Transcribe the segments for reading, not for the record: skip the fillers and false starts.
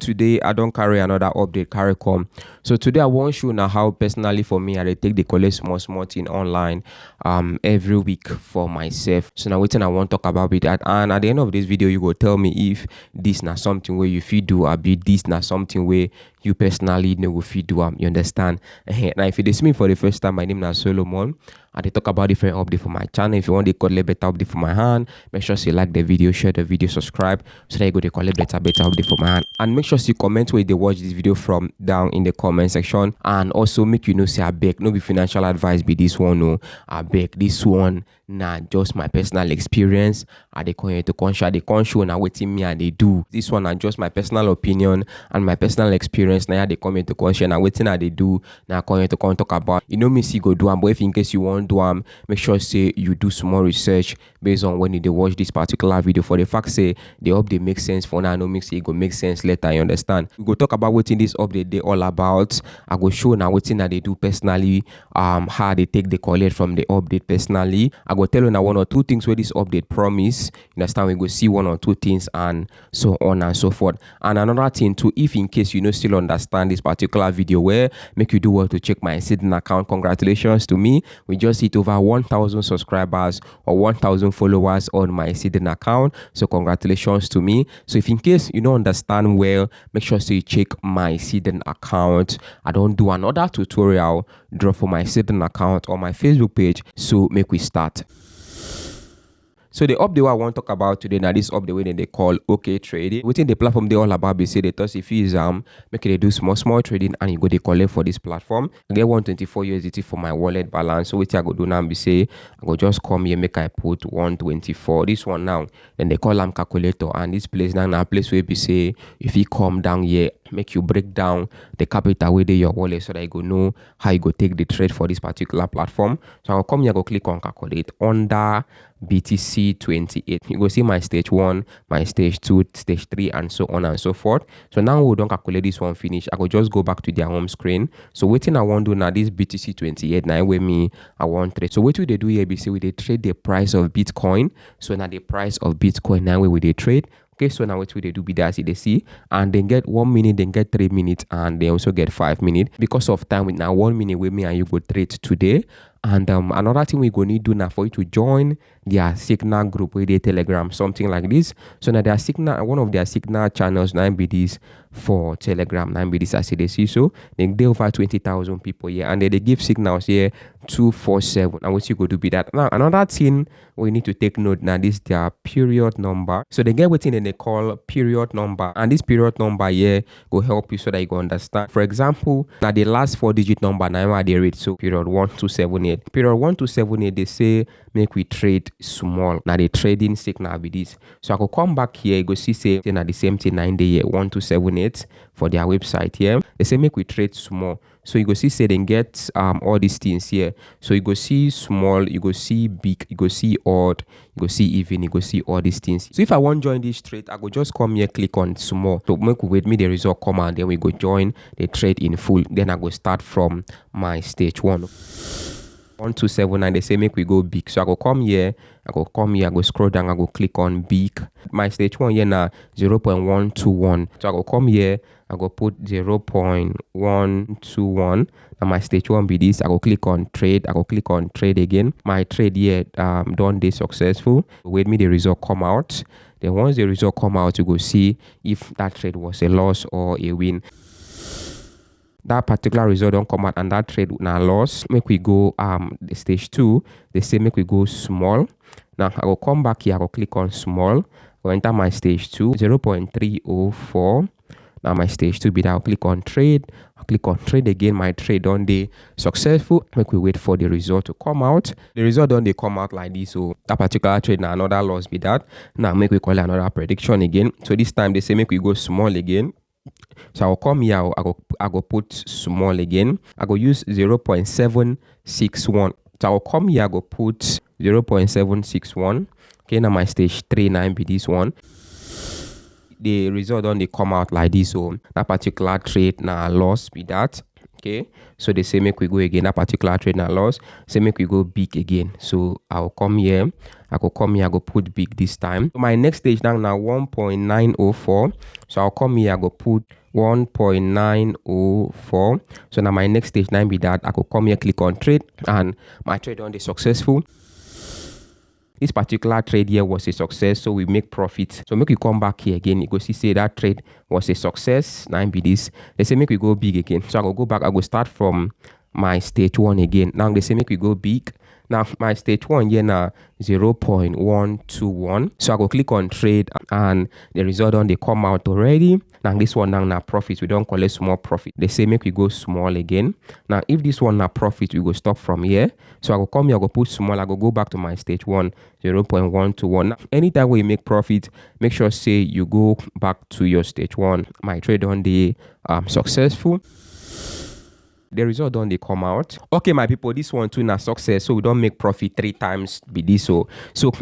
today I don't carry another update carry come. So today I want show now how personally for me I dey take the collect small thing online every week for myself. So now wetin I want talk about with that, and at the end of this video you go tell me if this na something where you fit do, or be this na something where you personally no go fit do. You understand? Now if you dey see me for the first time, my name is Solomon. I dey talk about different update for my channel. If you want to collect better update for my hand, make sure you like the video, share the video, subscribe, so that you go to collect better update for my hand. And make sure you comment where they watch this video from down in the comment section. And also make you know say I beg no be financial advice be this one. No, I beg this one nah just my personal experience. I dey come here to conshow, they come show now waiting me and they do. This one are just my personal opinion and my personal experience. Now they come here to conshow now waiting and they do. Now come here to come talk about. You know me see go do am, but if in case you want do make sure say you do some more research based on when you watch this particular video, for the fact say the update makes sense for now, no make say it go make sense later. You understand? We go talk about what in this update they all about. I go show now what that they do personally, how they take the collect from the update personally. I go tell you now one or two things where this update promise. You understand? We go see one or two things and so on and so forth. And another thing too, if in case you know still understand this particular video, where make you do well to check my Sydney account. Congratulations to me. We just hit over 1,000 subscribers or 1,000 followers on my Sydney account. So congratulations to me. So if in case you don't understand well, make sure you check my Sydney account. I don't do another tutorial drop for my Sydney account on my Facebook page. So make we start. So the update I want to talk about today, now this update when they call Oktrading. Within the platform they all about, they say they toss if you make it do small trading and you go they collect for this platform. I get 124 USDT for my wallet balance. So what I go do now be say I go just come here, make I put 124. This one now, then they call them calculator, and this place now a place where be say if you come down here, make you break down the capital within your wallet so that you go know how you go take the trade for this particular platform. So I'll come here, go click on calculate under BTC 28. You go see my stage 1, my stage 2, stage 3, and so on and so forth. So now we don't calculate this one finish. I go just go back to their home screen. So waiting I want to do now this BTC 28 now with me I want trade. So what we they do here be say we they trade the price of Bitcoin. So now the price of Bitcoin now we they trade. Okay, so now what they do be that they see, and then get 1 minute, then get 3 minutes, and they also get 5 minutes. Because of time with now 1 minute with me and you go trade today. And another thing we go need to do now for you to join their Signal group with their Telegram, something like this. So now their Signal, one of their Signal channels, 9 BDs for Telegram, 9 BDs as they see. So they over 20,000 people here, and they give signals here 247. And what you go to be that. Now another thing we need to take note now, this their period number. So they get within and they call period number, and this period number here will help you so that you go understand. For example, now the last 4-digit number now they rate, so period 1278. Period 1278 they say make we trade small. Now the trading signal be this. So I go come back here, you go see say now the same thing 9 day here 1278 for their website here. They say make we trade small. So you go see say they get all these things here. So you go see small, you go see big, you go see odd, you go see even, you go see all these things. So if I want to join this trade, I go just come here, click on small. So make we wait me the result come and then we go join the trade in full. Then I go start from my stage 1. 1279 they say make we go big. So I go come here, I go scroll down, I go click on big. My stage 1 here now 0.121. So I go come here, I go put 0.121. Now my stage 1 be this. I go click on trade, I go click on trade again. My trade here done day successful. Wait me the result come out. Then once the result come out, you go see if that trade was a loss or a win. That particular result don't come out and that trade now loss. Make we go the stage 2. They say make we go small. Now I will come back here, I will click on small. I'll enter my stage 2, 0.304. Now my stage 2 be that I'll click on trade. I'll click on trade again. My trade on the successful. Make we wait for the result to come out. The result on they come out like this. So that particular trade now another loss be that. Now make we call it another prediction again. So this time they say make we go small again. So I'll come here, I go put small again. I go use 0.761. So I'll come here, I go put 0.761. Okay, now my stage 3 now be this one. The result on they come out like this. So that particular trade now loss be that. Okay, so they say make we go again, that particular trade na loss, say make we go big again. So I'll come here, I go put big this time. So my next stage now 1.904, so I'll come here, I go put 1.904. so now my next stage now be that I could come here, click on trade, and my trade on the successful. This particular trade here was a success, so we make profit. So make we come back here again, you go see say that trade was a success. Now be this, they say make we go big again, so I go back, I go start from my stage 1 again. Now they say make we go big. Now my stage 1 here now 0.121, so I go click on trade, and the result on they come out already. Now this one now profit, we don't call it small profit. They say make we go small again. Now if this one now profit, we go stop from here. So I go come here, I go put small, I go back to my stage 1 0.121. Now anytime we make profit, make sure say you go back to your stage 1. My trade on the successful. The result don't they come out. Okay, my people, this one too na success, so we don't make profit 3 times be this. So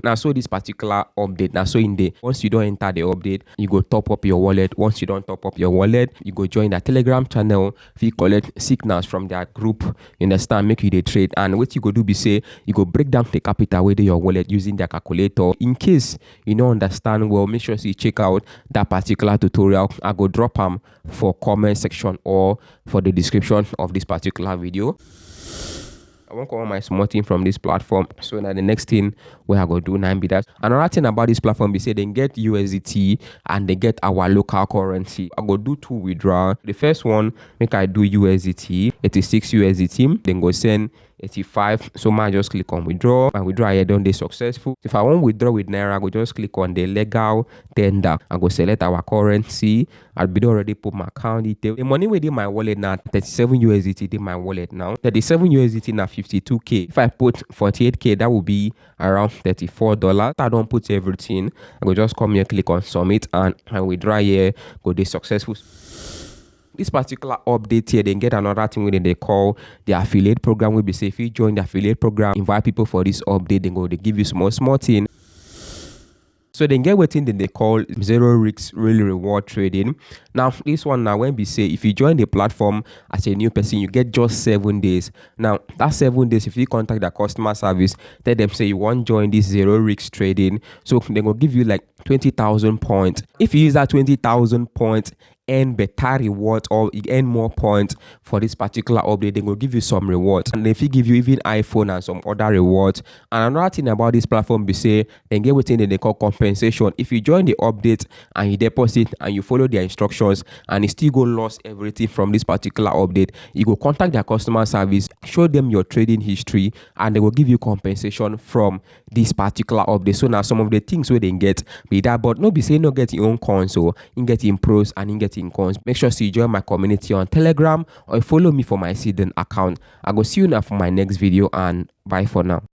now so this particular update now, so in the once you don't enter the update, you go top up your wallet. Once you don't top up your wallet, you go join the Telegram channel, you collect signals from that group, you understand, make you the trade. And what you go do be say you go break down the capital with your wallet using the calculator. In case you don't understand well, make sure you check out that particular tutorial. I go drop them for comment section or for the description of this particular video. I won't cover my small thing from this platform. So now the next thing we are going to do now be that. Another thing about this platform be say they get USDT and they get our local currency. I go do 2 withdrawal. The first one make I do USDT, 86 USDT, then go send 85. So I just click on withdraw, and withdraw here done they successful. If I want withdraw with Naira, I go just click on the legal tender. I go select our currency. I'll be already put my account detail. The money within my wallet now 37 USDT in my wallet now. 37 USDT now 52k. If I put 48k, that will be around $34. I don't put everything. I go just come here, click on submit, and withdraw here. Go they successful. This particular update here, they get another thing within they call the affiliate program. Will be say if you join the affiliate program, invite people for this update, they give you small thing. So then get what thing that they call zero risk real reward trading. Now this one now when we say if you join the platform as a new person, you get just 7 days. Now that 7 days, if you contact the customer service, tell them say you want to join this zero risk trading, so they're gonna give you like 20,000 points. If you use that 20,000 points, earn better rewards or earn more points for this particular update, they will give you some rewards, and if you give you even iPhone and some other rewards. And another thing about this platform be say they get within they call compensation. If you join the update and you deposit and you follow their instructions and you still go lost everything from this particular update, you go contact their customer service, show them your trading history, and they will give you compensation from this particular update. So now some of the things where they get be that, but no be say no get your own coins, so in getting pros and in getting coins. Make sure you join my community on Telegram or follow me for my hidden account. I go see you now for my next video, and bye for now.